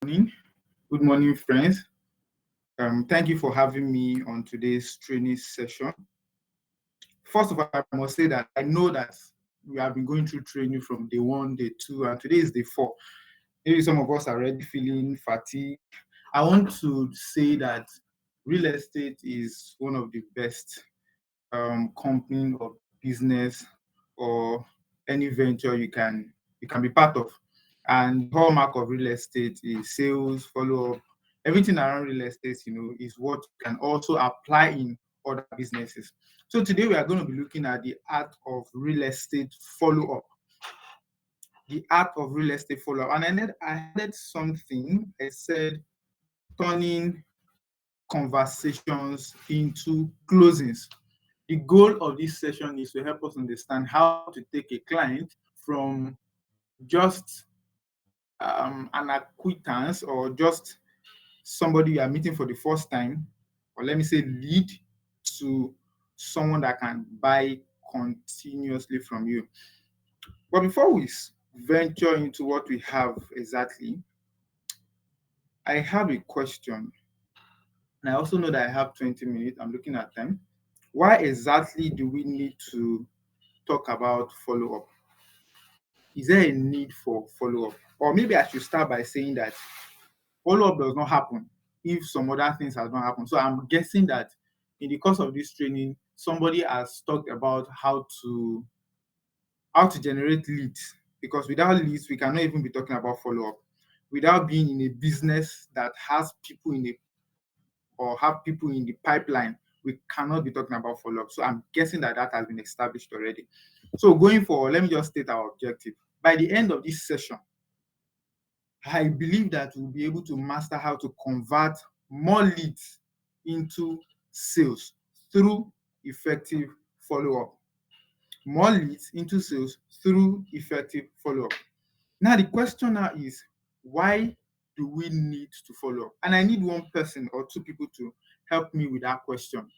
morning. Good morning, friends. Thank you for having me on today's training session. First of all, I must say that I know that we have been going through training from day one, day two, and today is day four. Maybe some of us are already feeling fatigued. I want to say that real estate is one of the best company or business or any venture you can be part of. And the hallmark of real estate is sales, follow up. Everything around real estate, is what you can also apply in other businesses. So today we are going to be looking at the art of real estate follow up. The art of real estate follow up. And I added something. I said turning conversations into closings. The goal of this session is to help us understand how to take a client from just an acquaintance or just somebody you are meeting for the first time, or let me say lead, to someone that can buy continuously from you. But before we venture into what we have exactly, I have a question. And I also know that I have 20 minutes. I'm looking at time. Why exactly do we need to talk about follow up? Is there a need for follow up? Or maybe I should start by saying that follow up does not happen if some other things has not happened. So I'm guessing that in the course of this training, somebody has talked about how to generate leads, because without leads, we cannot even be talking about follow up. Without being in a business that has people in a or have people in the pipeline, we cannot be talking about follow up. So I'm guessing that that has been established already. So going forward, let me just state our objective. By the end of this session, I believe that we'll be able to master how to convert more leads into sales through effective follow up. More leads into sales through effective follow up. Now, the question now is, why do we need to follow up? And I need one person or two people to help me with that question.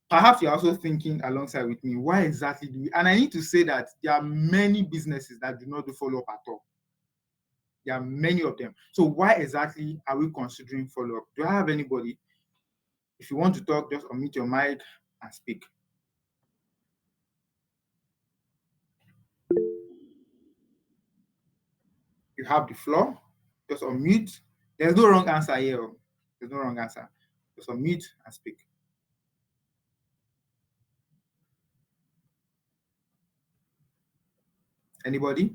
Perhaps you're also thinking alongside with me, why exactly do we? And I need to say that there are many businesses that do not do follow up at all. There are many of them. So why exactly are we considering follow up? Do I have anybody? If you want to talk, just unmute your mic and speak. You have the floor. Just unmute. There's no wrong answer here. There's no wrong answer. Just unmute and speak. Anybody?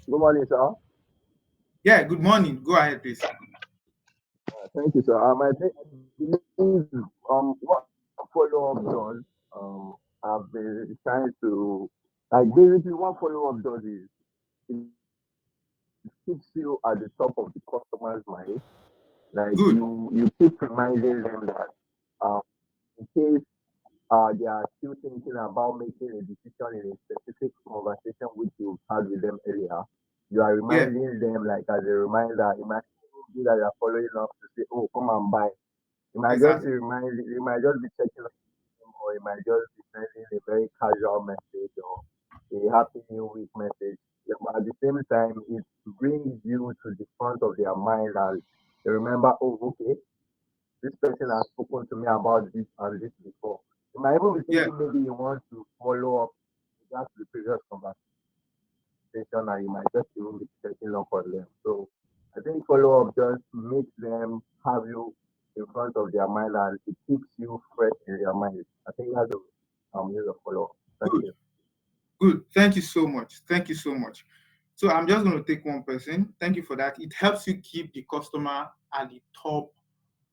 Good morning, sir. Yeah, good morning. Go ahead, please. Thank you, sir. I believe what follow up does, I've been trying to basically what follow up does is it keeps you at the top of the customer's mind. Like Good. you keep reminding them that in case they are still thinking about making a decision in a specific conversation which you had with them earlier, you are Yeah, reminding them like as a reminder. It might be that you are following up to say, "Oh, come and buy." It might just be exactly. reminding. It might just be checking on them, or it might just be sending a very casual message or a happy new week message. Yeah, but at the same time, it brings you to the front of their mind and they remember, oh, okay, this person has spoken to me about this and this before. You might even be Yeah, thinking maybe you want to follow up just the previous conversation and you might just even be checking up on them. So I think follow up just makes them have you in front of their mind and it keeps you fresh in their mind. I think that's the use of follow up. Thank good. you. Good. Thank you so much. Thank you so much. So I'm just going to take one person. Thank you for that. It helps you keep the customer at the top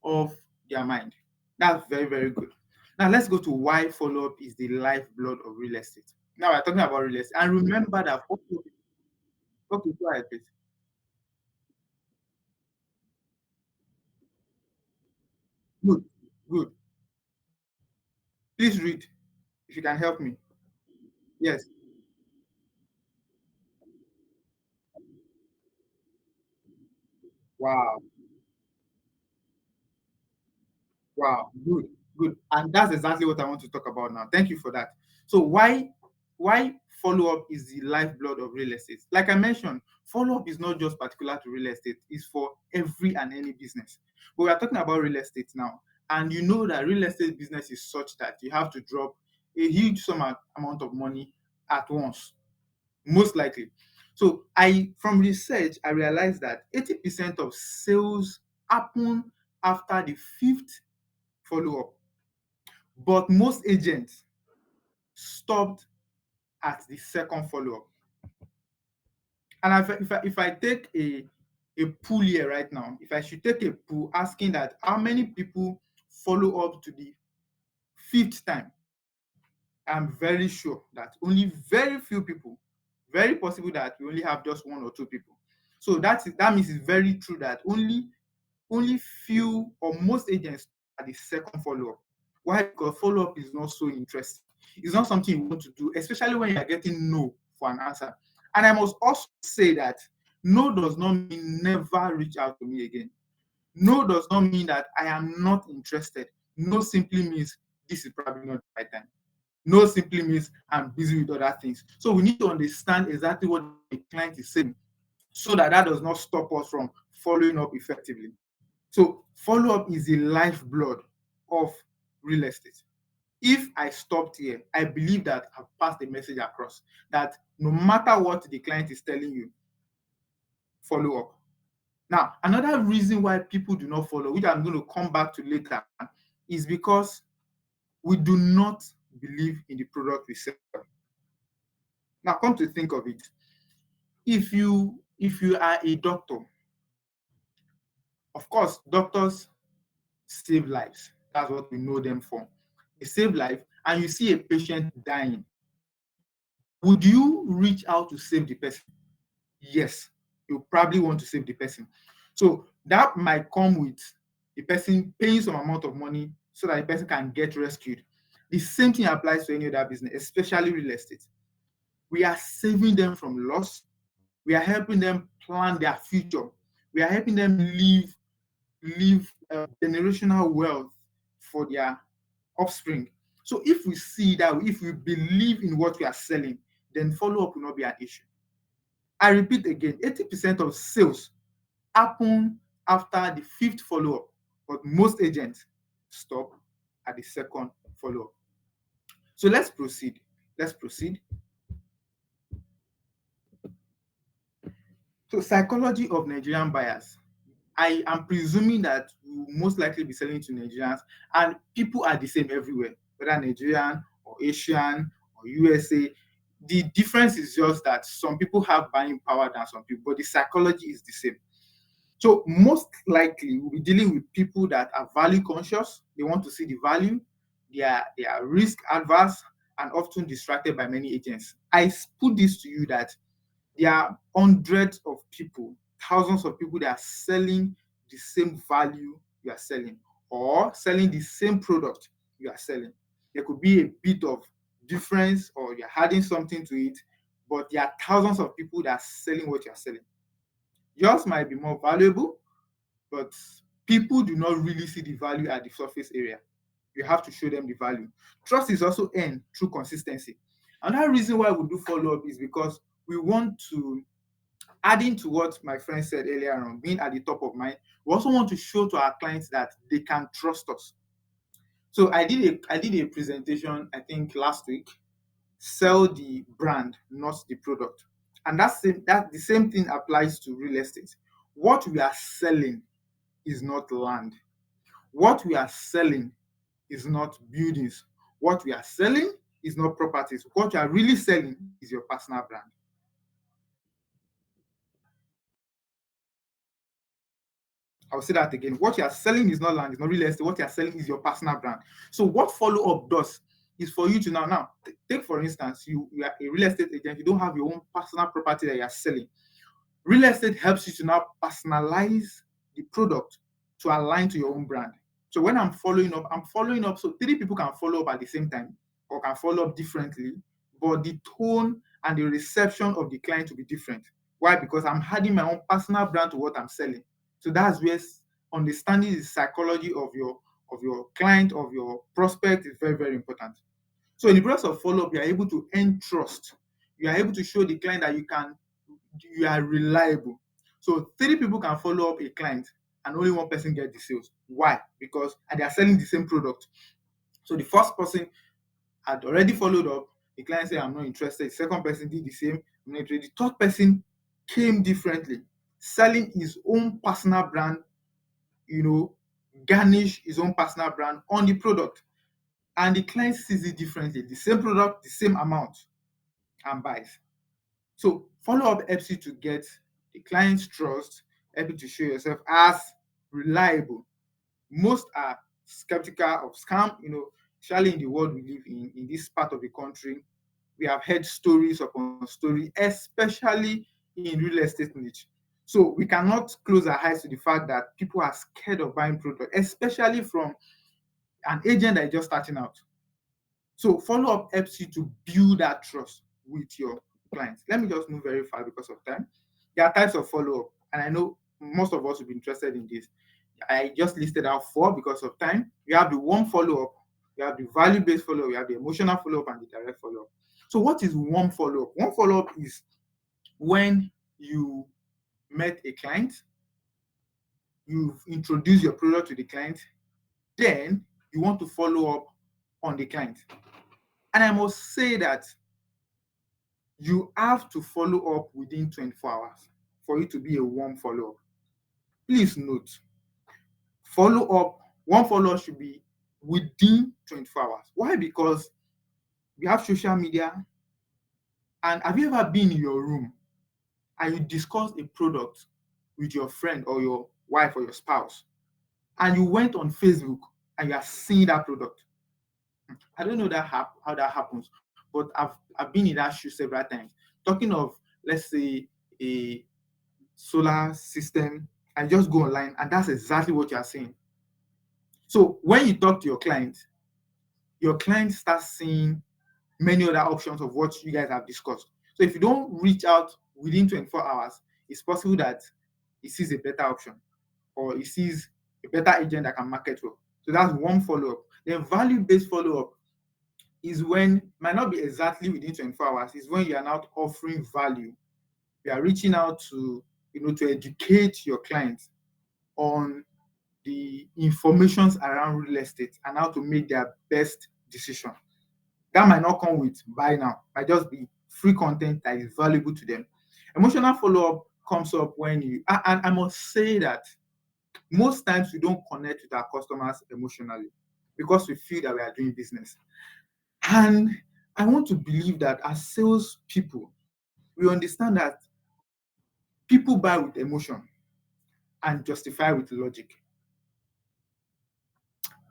of their mind. That's very, very good. Now let's go to why follow-up is the lifeblood of real estate. Now we're talking about real estate. And remember that okay, go ahead, please. Good, good. Please read if you can help me. Yes. Wow. Wow. Good. Good. And that's exactly what I want to talk about now. Thank you for that. So why why follow-up is the lifeblood of real estate. Like I mentioned, follow-up is not just particular to real estate, it's for every and any business. But we are talking about real estate now, and you know that real estate business is such that you have to drop a huge amount of money at once, most likely. So I from research, I realized that 80% of sales happen after the fifth follow-up. But most agents stopped at the second follow-up. And if I take a pool here right now, if I should take a pool asking that how many people follow up to the fifth time, I'm very sure that only very few people, very possible that we only have just one or two people. So that means it's very true that only few or most agents at the second follow-up. Why? Because follow-up is not so interesting. It's not something you want to do, especially when you are getting no for an answer. And I must also say that no does not mean never reach out to me again. No does not mean that I am not interested. No simply means this is probably not the right time. No simply means I'm busy with other things. So we need to understand exactly what the client is saying so that that does not stop us from following up effectively. So follow-up is the lifeblood of real estate. If I stopped here, I believe that I've passed the message across that no matter what the client is telling you, follow up. Now, another reason why people do not follow, which I'm going to come back to later, is because we do not believe in the product we sell. Now, come to think of it, if you are a doctor, of course, doctors save lives. That's what we know them for. They save life, and you see a patient dying. Would you reach out to save the person? Yes, you probably want to save the person. So that might come with the person paying some amount of money so that the person can get rescued. The same thing applies to any other business, especially real estate. We are saving them from loss. We are helping them plan their future. We are helping them leave generational wealth for their offspring. So if we see that, if we believe in what we are selling, then follow-up will not be an issue. I repeat again, 80% of sales happen after the fifth follow-up, but most agents stop at the second follow-up. So let's proceed. Let's proceed. So psychology of Nigerian buyers. I am presuming that we will most likely be selling to Nigerians, and people are the same everywhere, whether Nigerian or Asian or USA. The difference is just that some people have buying power than some people, but the psychology is the same. So most likely we'll be dealing with people that are value conscious. They want to see the value. They are risk adverse and often distracted by many agents. I put this to you that there are hundreds of people, thousands of people that are selling the same value you are selling or selling the same product you are selling. There could be a bit of difference or you're adding something to it, but there are thousands of people that are selling what you're selling. Yours might be more valuable, but people do not really see the value at the surface area. You have to show them the value. Trust is also earned through consistency. Another reason why we do follow up is because we want to, adding to what my friend said earlier on, being at the top of mind, we also want to show to our clients that they can trust us. So I did a presentation, I think last week, sell the brand, not the product. And that the same thing applies to real estate. What we are selling is not land. What we are selling is not buildings. What we are selling is not properties. What you are really selling is your personal brand. I'll say that again. What you are selling is not land, it's not real estate. What you are selling is your personal brand. So what follow up does is for you to now take for instance, you are a real estate agent, you don't have your own personal property that you are selling. Real estate helps you to now personalize the product to align to your own brand. So when I'm following up so three people can follow up at the same time or can follow up differently, but the tone and the reception of the client will be different. Why? Because I'm adding my own personal brand to what I'm selling. So that's where understanding the psychology of your client, of your prospect is very, very important. So in the process of follow-up, you are able to earn trust. You are able to show the client that you are reliable. So three people can follow up a client and only one person get the sales. Why? Because and they are selling the same product. So the first person had already followed up. The client said, I'm not interested. The second person did the same. I'm not interested. The third person came differently, selling his own personal brand, you know, garnish his own personal brand on the product. And the client sees it differently. The same product, the same amount, and buys. So follow-up helps you to get the client's trust, help you to show yourself as reliable. Most are skeptical of scam, especially in the world we live in this part of the country. We have heard stories upon story, especially in real estate niche. So we cannot close our eyes to the fact that people are scared of buying product, especially from an agent that is just starting out. So follow-up helps you to build that trust with your clients. Let me just move very fast because of time. There are types of follow-up, and I know most of us will be interested in this. I just listed out four because of time. You have the warm follow-up, you have the value-based follow-up, you have the emotional follow-up, and the direct follow-up. So what is warm follow-up? Warm follow-up is when you met a client, you've introduced your product to the client, then you want to follow up on the client. And I must say that you have to follow up within 24 hours for it to be a warm follow-up. Please note, one follow-up should be within 24 hours. Why? Because we have social media, and have you ever been in your room and you discussed a product with your friend or your wife or your spouse, and you went on Facebook and you are seeing that product? I don't know how that happens, but I've been in that shoe several times. Talking of, let's say, a solar system, and just go online, and that's exactly what you are saying. So when you talk to your client starts seeing many other options of what you guys have discussed. So if you don't reach out within 24 hours, it's possible that he sees a better option or he sees a better agent that can market well. So that's one follow-up. Then value-based follow-up is when, might not be exactly within 24 hours, is when you are now offering value. You are reaching out to educate your clients on the informations around real estate and how to make their best decision. That might not come with buy now, might just be free content that is valuable to them. Emotional follow-up comes up when and I must say that most times we don't connect with our customers emotionally because we feel that we are doing business. And I want to believe that as sales people, we understand that people buy with emotion and justify with logic.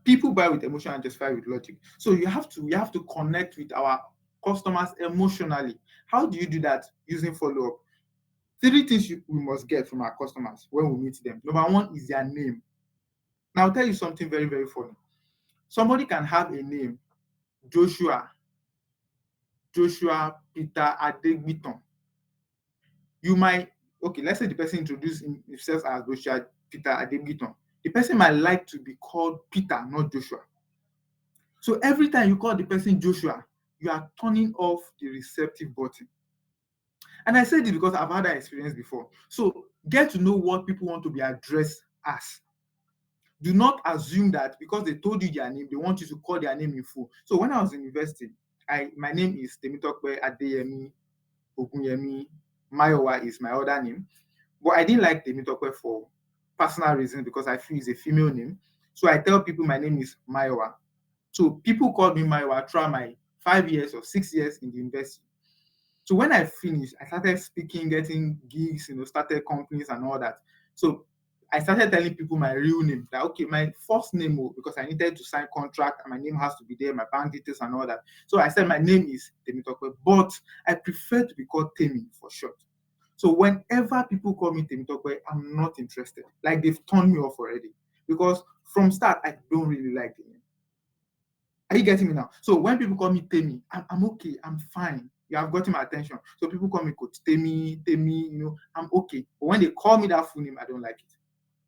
People buy with emotion and justify with logic. So we have to connect with our customers emotionally. How do you do that? Using follow-up. Three things we must get from our customers when we meet them. Number one is their name. Now I'll tell you something very, very funny. Somebody can have a name, Joshua Peter Adegbiton. You might, okay, let's say the person introduced himself as Joshua Peter Adegbiton. The person might like to be called Peter, not Joshua. So every time you call the person Joshua, you are turning off the receptive button. And I said it because I've had that experience before. So get to know what people want to be addressed as. Do not assume that because they told you their name, they want you to call their name in full. So when I was in university, my name is Temitope Adeyemi Ogunyemi. Mayowa is my other name. But I didn't like Temitope for personal reasons because I feel it's a female name. So I tell people my name is Mayowa. So people called me Mayowa throughout my 5 years or 6 years in the university. So when I finished, I started speaking, getting gigs, started companies and all that. So I started telling people my real name. That okay, my first name, because I needed to sign contract and my name has to be there, my bank details and all that. So I said my name is Temitope, but I prefer to be called Temi for short. So whenever people call me Temitope, I'm not interested. Like they've turned me off already. Because from start, I don't really like the name. Are you getting me now? So when people call me Temi, I'm okay, I'm fine. You have gotten my attention. So people call me Coach Temi, I'm okay. But when they call me that full name, I don't like it.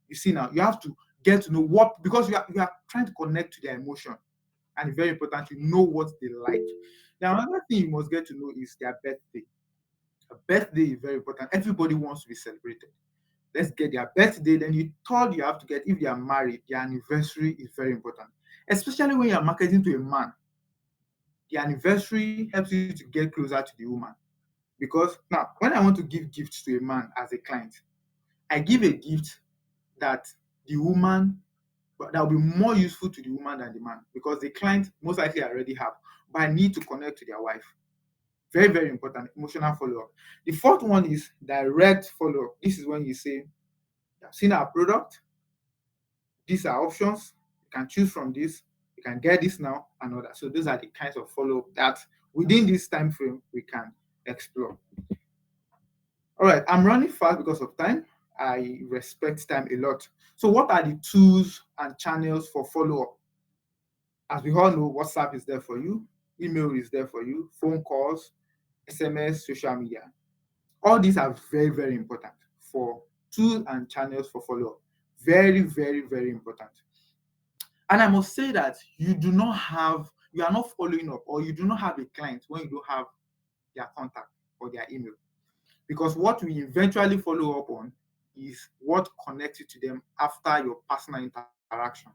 You see now, you have to get to know what, because you are trying to connect to their emotion. and very important, you know what they like. Now, another thing you must get to know is their birthday. A birthday is very important. Everybody wants to be celebrated. Let's get their birthday. Then you third, you have to get, if they are married, their anniversary is very important. Especially when you're marketing to a man, the anniversary helps you to get closer to the woman. Because now, when I want to give gifts to a man as a client, I give a gift that the woman, but that will be more useful to the woman than the man, because the client most likely already have, but I need to connect to their wife. Very, very important, emotional follow-up. The fourth one is direct follow-up. This is when you say, I've seen our product, these are options, you can choose from this, you can get this now, and all that. So those are the kinds of follow-up that within this time frame we can explore. All right, I'm running fast because of time. I respect time a lot. So what are the tools and channels for follow-up? As we all know, WhatsApp is there for you, email is there for you, phone calls, SMS, social media. All these are very, very important for tools and channels for follow-up. Very, very, very important. And I must say that you are not following up, or you do not have a client when you don't have their contact or their email. Because what we eventually follow up on is what connects you to them after your personal interaction.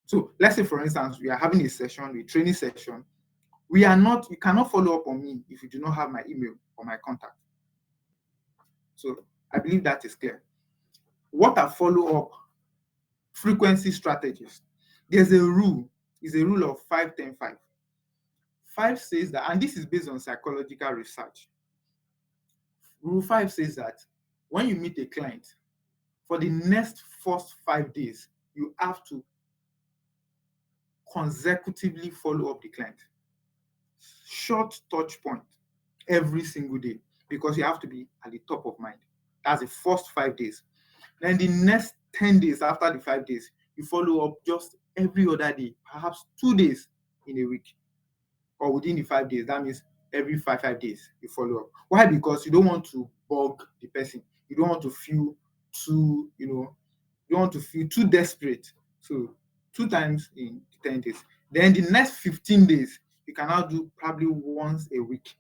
So let's say, for instance, we are having a session, a training session. You cannot follow up on me if you do not have my email or my contact. So I believe that is clear. What are follow-up frequency strategies? There's a rule, it's a rule of 5-10-5. 5 says that, and this is based on psychological research. Rule 5 says that when you meet a client, for the next first 5 days, you have to consecutively follow up the client. Short touch point every single day, because you have to be at the top of mind. That's the first 5 days. Then the next 10 days after the 5 days, you follow up just every other day, perhaps 2 days in a week, or within the 5 days. That means every 5 days you follow up. Why? Because you don't want to bug the person. You don't want to feel too, you don't want to feel too desperate. So 2 times in 10 days. Then the next 15 days, you can now do probably once a week.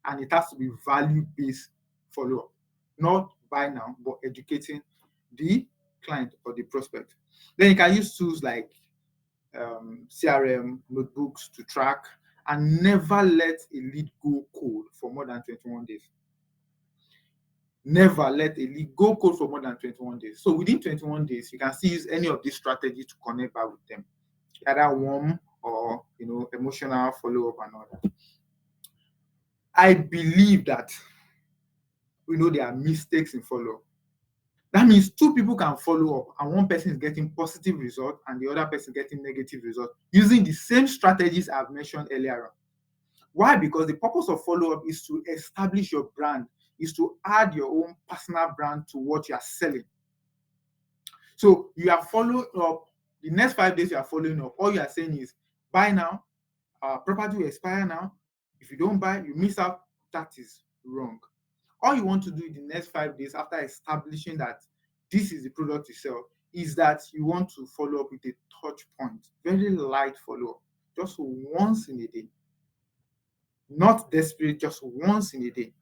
And it has to be value-based follow-up. Not buy now, but educating the client or the prospect. Then you can use tools like CRM, notebooks to track, and never let a lead go cold for more than 21 days. Never let a lead go cold for more than 21 days. So within 21 days, you can still use any of these strategies to connect back with them, either warm or emotional follow-up and all that. I believe that there are mistakes in follow-up. That means 2 people can follow up and one person is getting positive result and the other person getting negative result using the same strategies I've mentioned earlier on. Why? Because the purpose of follow-up is to establish your brand, is to add your own personal brand to what you are selling. So you are following up, the next 5 days you are following up, all you are saying is, buy now, property will expire now. If you don't buy, you miss out. That is wrong. All you want to do in the next 5 days after establishing that this is the product you sell is that you want to follow up with a touch point, very light follow-up, just once in a day. Not desperate, just once in a day.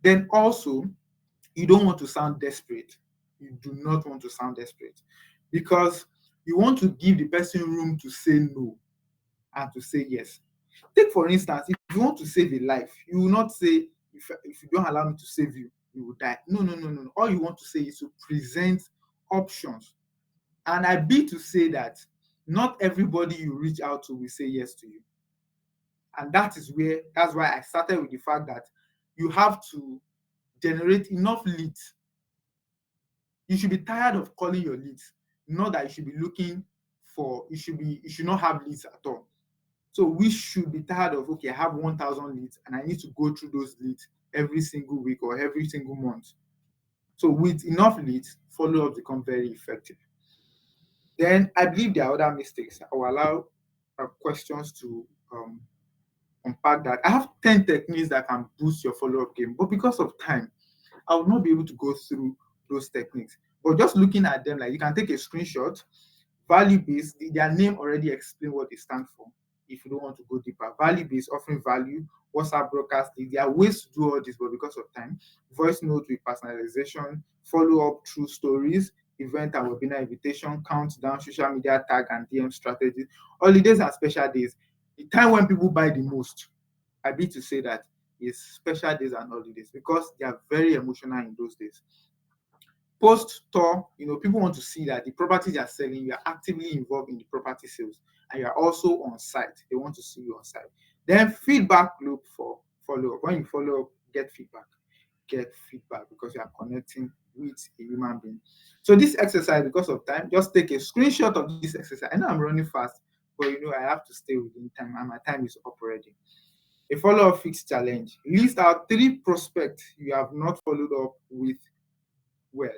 Then also, you don't want to sound desperate. You do not want to sound desperate, because you want to give the person room to say no and to say yes. Take, for instance, if you want to save a life, you will not say, if you don't allow me to save you, you will die. No, no, no, no. All you want to say is to present options. And I be to say that not everybody you reach out to will say yes to you. And that's why I started with the fact that you have to generate enough leads. You should be tired of calling your leads, not that you should be looking for, you should not have leads at all. So we should be tired of, okay, I have 1,000 leads and I need to go through those leads every single week or every single month. So with enough leads, follow-up become very effective. Then I believe there are other mistakes. I will allow questions to unpack that. I have 10 techniques that can boost your follow-up game, but because of time, I will not be able to go through those techniques. But just looking at them, like, you can take a screenshot. Value-based, their name already explains what they stand for. if you don't want to go deeper. Value-based, offering value, WhatsApp broadcasting. There are ways to do all this, but because of time, voice note with personalization, follow up through stories, event and webinar invitation, countdown, social media tag and DM strategies, holidays and special days. The time when people buy the most, I be to say that, is special days and holidays because they are very emotional in those days. Post tour, people want to see that the properties you are selling, you are actively involved in the property sales and you are also on site. They want to see you on site. Then feedback loop for follow up. When you follow up, get feedback. Get feedback because you are connecting with a human being. So this exercise, because of time, just take a screenshot of this exercise. I know I'm running fast, but I have to stay within time and my time is up already. A follow-up fixed challenge. List out 3 prospects you have not followed up with well.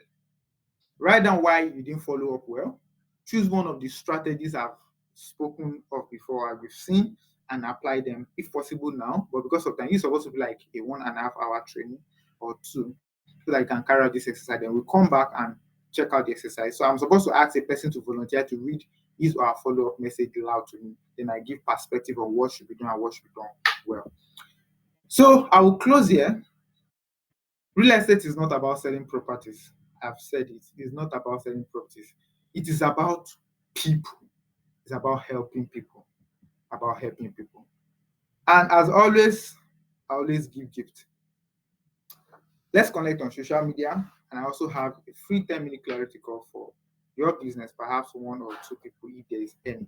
Write down why you didn't follow up well. Choose one of the strategies I've spoken of before, as we've seen, and apply them if possible now. But because of time, it's supposed to be like a 1.5 hour training or 2, so that you can carry out this exercise. Then we'll come back and check out the exercise. So I'm supposed to ask a person to volunteer to read his or her follow-up message aloud to me. Then I give perspective on what should be done and what should be done well. So I will close here. Real estate is not about selling properties. I've said it. It's not about selling properties. It is about people. It's about helping people. About helping people. And as always, I always give gift. Let's connect on social media. And I also have a free 10-minute clarity call for your business, perhaps 1 or 2 people if there is any.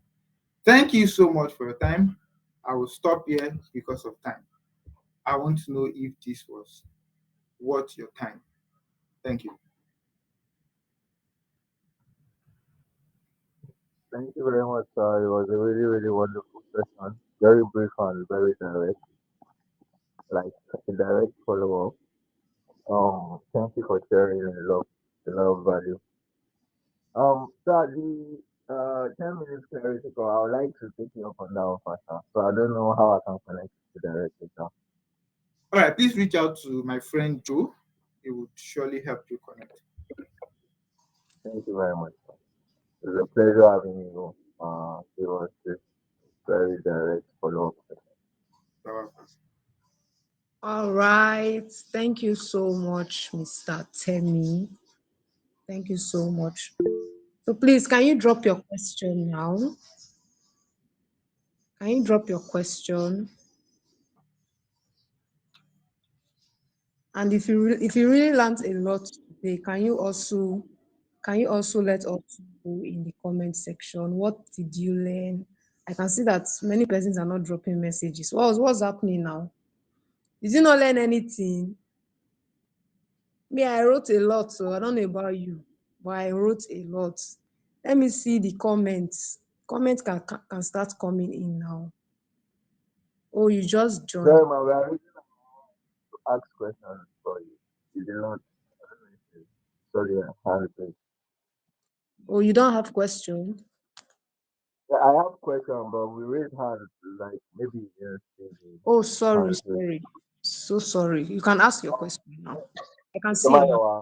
Thank you so much for your time. I will stop here because of time. I want to know if this was worth your time. Thank you. Thank you very much, sir. It was a really, really wonderful session. Very brief and very direct, like a direct follow up. Thank you for sharing a lot of value. Sir, the 10 minutes clarity call, I would like to take you up on that one first, sir. So I don't know how I can connect to directly, sir. All right, please reach out to my friend Joe. He would surely help you connect. Thank you very much, sir. It was a pleasure having you. It was this very direct follow up. Uh, All right. Thank you so much, Mr. Temi. Thank you so much. So please, can you drop your question now? Can you drop your question? And if you really learned a lot today, can you also let us know in the comment section what did you learn? I can see that many persons are not dropping messages. What's happening now? Did you not learn anything? Me, I wrote a lot, so I don't know about you, but I wrote a lot. Let me see the comments. Comments can start coming in now. Oh, you just joined. Sorry, man, we are ready to ask questions for you. You did not. Sorry, hand raised. Oh, you don't have question? Yeah, I have question, but we raise hands like maybe you didn't see Oh, the sorry, hands raised. sorry. So sorry. You can ask your question now. I can see your hand. Tomayawa,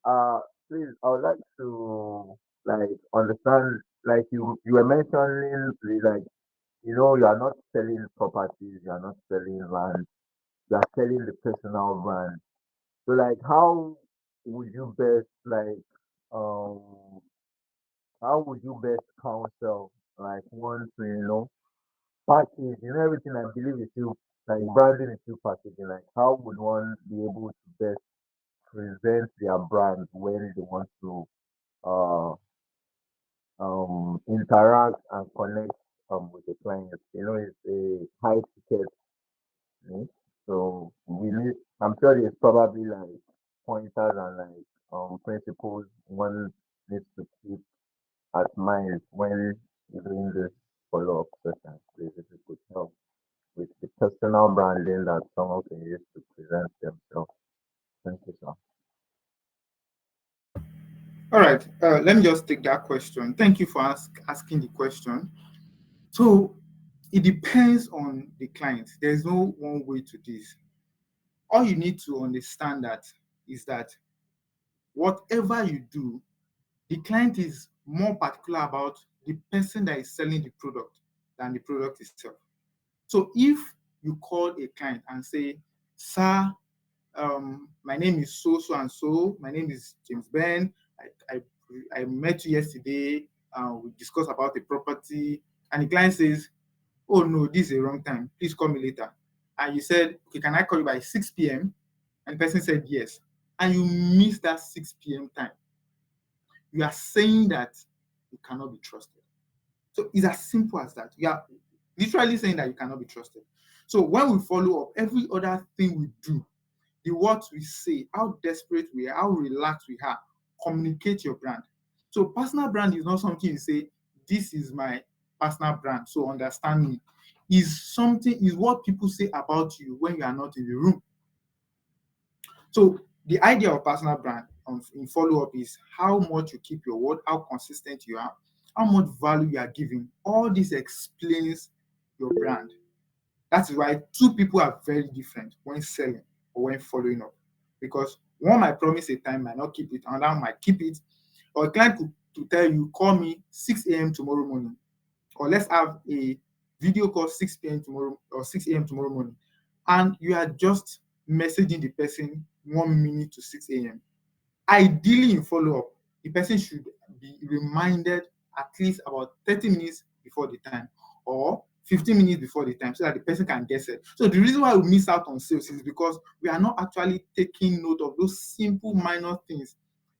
uh, please, I would like to like understand, like you were mentioning, like you are not selling properties, you are not selling land, you are selling the personal brand. So, like, how would you best um, how would you best counsel like one to package, everything I believe is still like branding is still packaging. Like, how would one be able to best present their brand when they want to uh interact and connect with the clients? It's a high ticket, right? So I'm sure there's probably like pointers and like principles one needs to keep at mind when doing this follow-up session. Please, if you could help with the personal branding that someone can use to present themselves. Thank you, sir. all right, let me just take that question. Thank you for asking the question. So it depends on the client. There's no one way to this. All you need to understand that is that whatever you do, the client is more particular about the person that is selling the product. than the product itself. So if you call a client and say, sir, my name is so so and so. My name is James Ben. I, I met you yesterday. We discussed about the property, and the client says, "Oh no, this is a wrong time. Please call me later." And you said, "Okay, can I call you by 6 p.m.?" And the person said yes, and you missed that 6 p.m. time. You are saying that you cannot be trusted. So it's as simple as that. You are literally saying that you cannot be trusted. So when we follow up, every other thing we do, the words we say, how desperate we are, how relaxed we are, communicate your brand. So personal brand is not something you say, this is my personal brand, so understand me. Is what people say about you when you are not in the room. So the idea of personal brand in follow-up is how much you keep your word, how consistent you are, how much value you are giving. All this explains your brand. That is why two people are very different when selling or when following up. Because one might promise a time, might not keep it, another one might keep it. Or a client could to tell you, call me 6 a.m. tomorrow morning. Or let's have a video call 6 p.m. tomorrow or 6 a.m. tomorrow morning. And you are just messaging the person 1 minute to 6 a.m. Ideally, in follow-up, the person should be reminded at least about 30 minutes before the time or 15 minutes before the time so that the person can get set. So the reason why we miss out on sales is because we are not actually taking note of those simple minor things.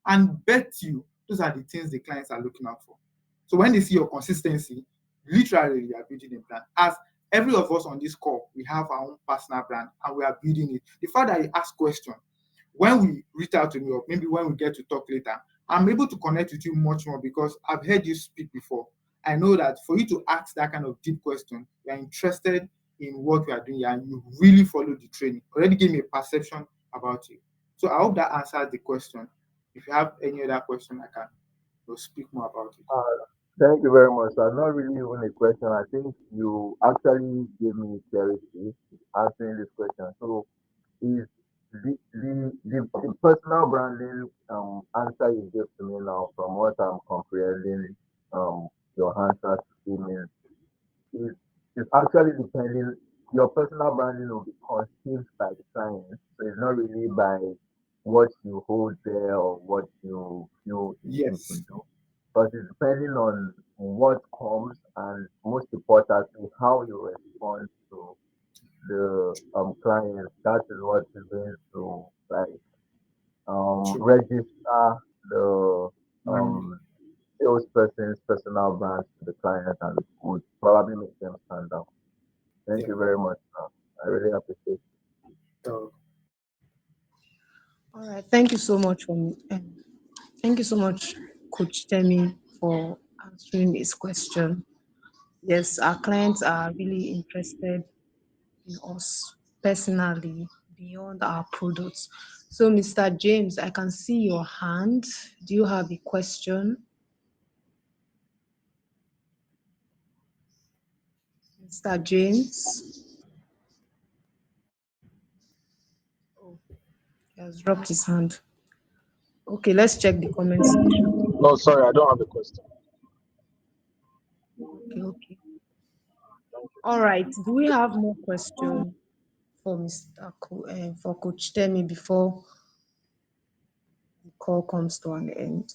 And bet you those are the things the clients are looking out for. So when they see your consistency, literally you are building a brand. As every of us on this call, we have our own personal brand and we are building it. The fact that you ask questions, when we reach out to me or maybe when we get to talk later, I'm able to connect with you much more because I've heard you speak before. I know that for you to ask that kind of deep question, you're interested in what we are doing and you really follow the training. Already gave me a perception about you. So I hope that answers the question. If you have any other question, I can speak more about it. Thank you very much. That's not really even a question. I think you actually gave me clarity answering this question. So, is the personal branding answer you gave to me now, from what I'm comprehending, your answer to me is actually depending. Your personal branding will be conceived by the client, so it's not really by what you hold there or what you feel you need to Yes, do, but it's depending on what comes and most importantly how you respond to the client. That is what is going to like true. register the Money. salesperson's personal brand to the client and would probably make them stand out. Thank Yeah. you very much. I really appreciate it. So, All right. Thank you so much thank you so much, Coach Temi, for answering this question. Yes, our clients are really interested in us personally beyond our products. So, Mr. James, I can see your hand. Do you have a question? Mr. James? Oh, he has dropped his hand. Okay, let's check the comment section. No, sorry, I don't have a question. Okay, okay. All right. Do we have more questions for for Coach Temi before the call comes to an end?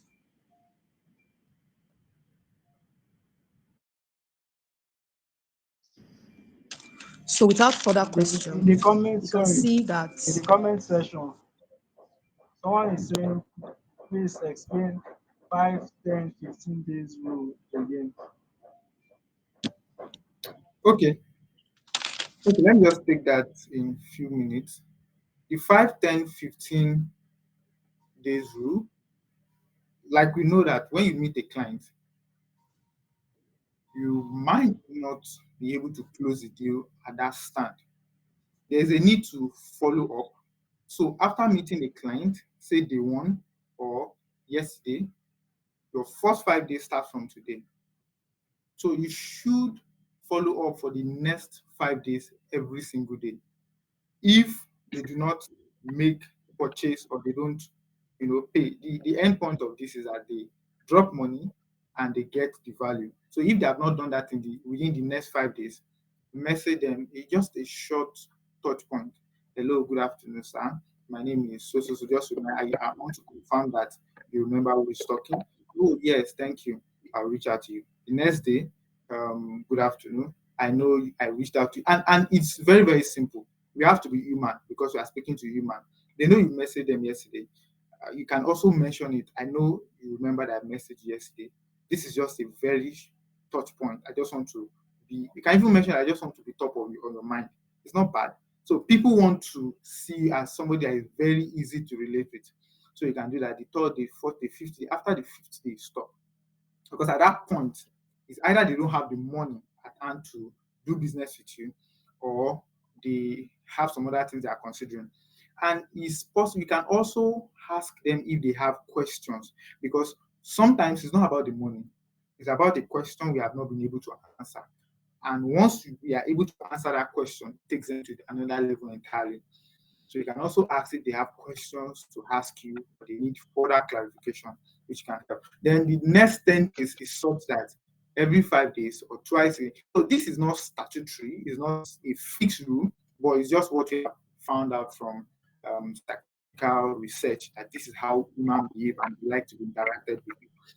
So, without further In the question, comment, you can sorry, see that. in the comment section, someone is saying, please explain 5, 10, 15 days rule again. okay. Okay, let me just take that in a few minutes. The 5, 10, 15 days rule, like we know that when you meet a client, you might not be able to close the deal at that stand. There's a need to follow up. So after meeting a client, say day one or yesterday, your first 5 days start from today. So you should follow up for the next 5 days every single day. If they do not make purchase or they don't, pay, the end point of this is that they drop money and they get the value. So if they have not done that within the next 5 days, message them just a short touch point. Hello, good afternoon, sir. My name is so so so. Just remind, I want to confirm that you remember who is talking. Oh yes, thank you. I'll reach out to you the next day. Good afternoon. I know I reached out to you, and it's very very simple. We have to be human because we are speaking to human. They know you messaged them yesterday. You can also mention it. I know you remember that message yesterday. This is just a very touch point. I just want to be. You can even mention, I just want to be top of on your mind. It's not bad. So people want to see you as somebody that is very easy to relate with. So you can do that the third day, fourth day, fifth day. After the fifth day, stop. Because at that point, it's either they don't have the money at hand to do business with you, or they have some other things they are considering. And it's possible you can also ask them if they have questions, because sometimes it's not about the money, it's about the question we have not been able to answer. And once we are able to answer that question, it takes them to another level entirely. So you can also ask if they have questions to ask you, or they need further clarification, which can help. Then the next 10 days is such that every 5 days or twice a. So this is not statutory, it's not a fixed rule, but it's just what we have found out from statistical research, that this is how human behave and we like to be interacted with.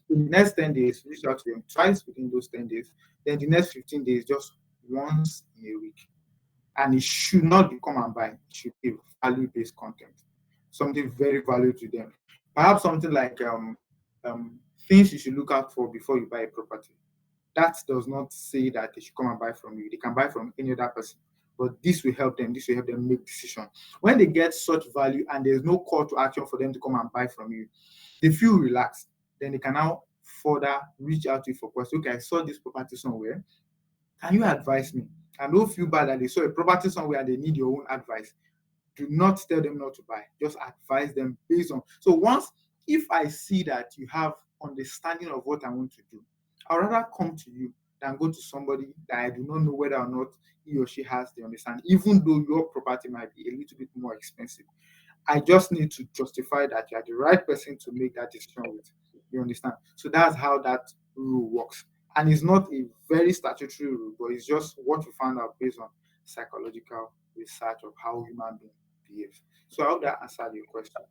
So the next 10 days, reach out to them twice within those 10 days. Then the next 15 days, just once in a week. And it should not be come and buy. It should be value-based content, something very valuable to them. Perhaps something like things you should look out for before you buy a property. That does not say that they should come and buy from you. They can buy from any other person. But this will help them. This will help them make decisions. When they get such value and there's no call to action for them to come and buy from you, they feel relaxed. Then they can now further reach out to you for questions. Okay, I saw this property somewhere. Can you advise me? And don't feel bad that they saw a property somewhere and they need your own advice. Do not tell them not to buy. Just advise them based on. So once, if I see that you have understanding of what I want to do, I'd rather come to you than go to somebody that I do not know whether or not he or she has the understanding, even though your property might be a little bit more expensive. I just need to justify that you are the right person to make that decision with. You understand? So that's how that rule works. And it's not a very statutory rule, but it's just what we found out based on psychological research of how human beings behave. So I hope that answered your question.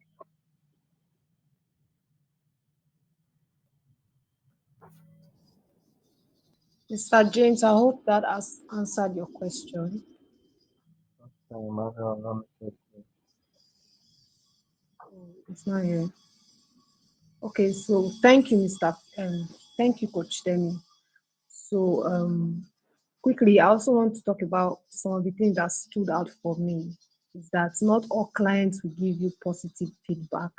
Mr. James, I hope that has answered your question. Emmanuel, It's not here. Okay, so thank you, Mr. Thank you, Coach Demi. So quickly, I also want to talk about some of the things that stood out for me. Is that not all clients will give you positive feedback.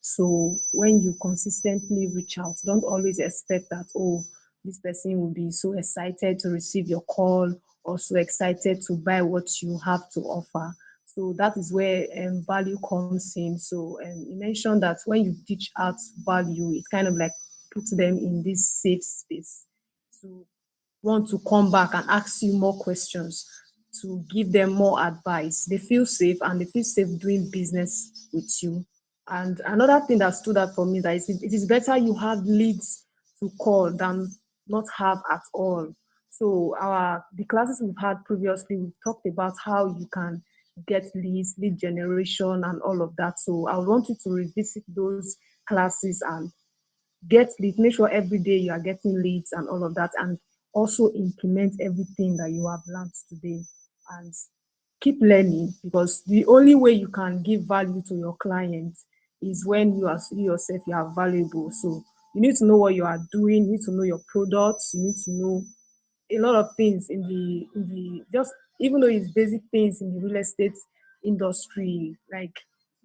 So when you consistently reach out, don't always expect that, oh, this person will be so excited to receive your call or so excited to buy what you have to offer. So that is where value comes in. So you mentioned that when you dish out value, it kind of like puts them in this safe space to want to come back and ask you more questions, to give them more advice. They feel safe and they feel safe doing business with you. And another thing that stood out for me that it is better you have leads to call than not have at all. So our the classes we've had previously, we talked about how you can get leads, lead generation, and all of that. So I would want you to revisit those classes and get leads. Make sure every day you are getting leads and all of that, and also implement everything that you have learned today. And keep learning, because the only way you can give value to your clients is when you yourself you are valuable. So you need to know what you are doing, you need to know your products, you need to know a lot of things in the just, even though it's basic things in the real estate industry, like,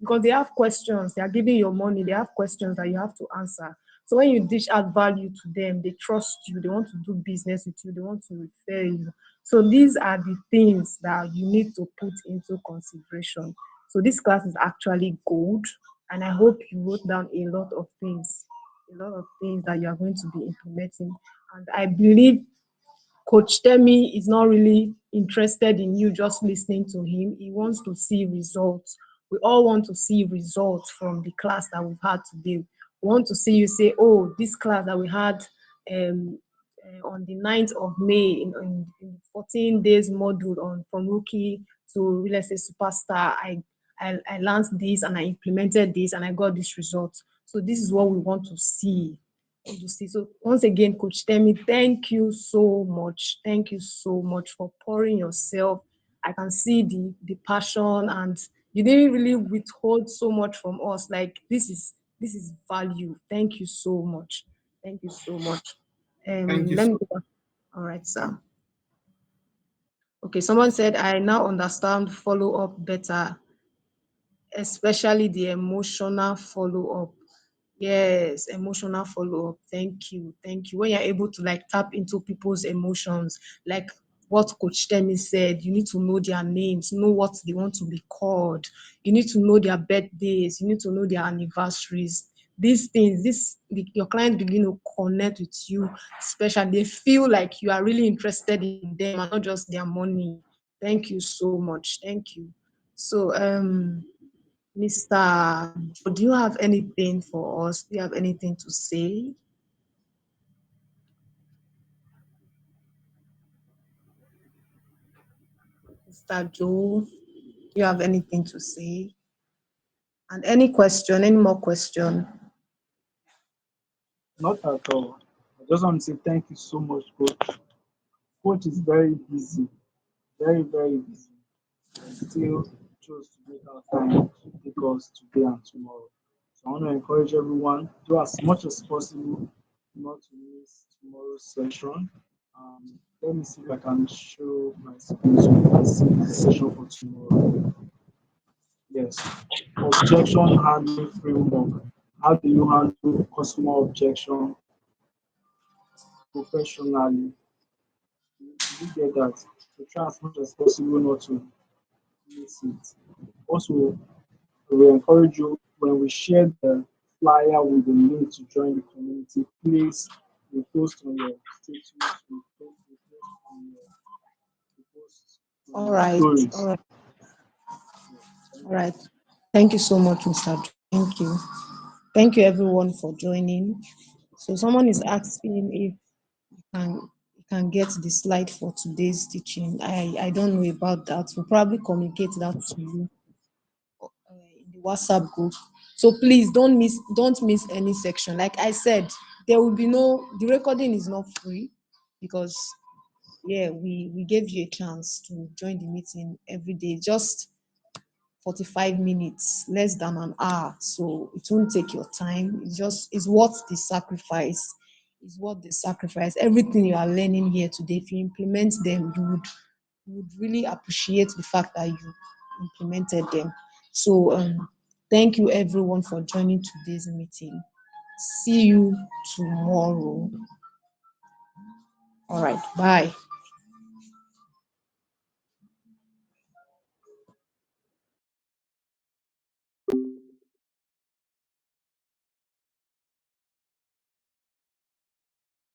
because they have questions, they are giving you money, they have questions that you have to answer. So when you dish out value to them, they trust you, they want to do business with you, they want to refer you. So these are the things that you need to put into consideration. So this class is actually gold, and I hope you wrote down a lot of things that you are going to be implementing. And I believe Coach Temi is not really interested in you just listening to him. He wants to see results. We all want to see results from the class that we've had today. We want to see you say, oh, this class that we had um, on the 9th of May in 14 days module on from rookie to real estate superstar. I learned this and I implemented this and I got this result. So this is what we want to see. So once again, Coach Temi, thank you so much. Thank you so much for pouring yourself. I can see the passion, and you didn't really withhold so much from us. Like this is value. Thank you so much. Thank you so much. Thank you Let so me go back. All right, sir. Okay, someone said I now understand follow up better, especially the emotional follow up. Yes, emotional follow up. Thank you. Thank you. When you're able to like tap into people's emotions, like what Coach Temi said, you need to know their names, know what they want to be called. You need to know their birthdays. You need to know their anniversaries. These things, your clients begin to connect with you, especially they feel like you are really interested in them and not just their money. Thank you so much. Thank you. So, Mr. Joe, do you have anything for us? Do you have anything to say? Mr. Joe, do you have anything to say? And any question, any more question? Not at all. I just want to say thank you so much, Coach. Coach is very busy, very, very busy, and still chose to make our time to take us today and tomorrow. So I want to encourage everyone, do as much as possible not to miss tomorrow's session. Let me see if I can show my screen so you can see the session for tomorrow. Yes, objection handling framework. How do you handle customer objection professionally? You get that? So try as much as possible not to miss it. Also, we encourage you when we share the flyer with the link to join the community, please repost on your status, repost on your repost on All your right. All stories. right. Yeah, thank All right. Thank you so much, Mr. Joe. Thank you. Thank you, everyone, for joining. So someone is asking if can you can get the slide for today's teaching. I don't know about that. We'll probably communicate that to you in the WhatsApp group. So please don't miss any section. Like I said, there will be no the recording is not free because yeah, we gave you a chance to join the meeting every day. Just 45 minutes, less than an hour. So it won't take your time. It's worth the sacrifice. It's worth the sacrifice. Everything you are learning here today, if you implement them, you would really appreciate the fact that you implemented them. So thank you everyone for joining today's meeting. See you tomorrow. All right, bye.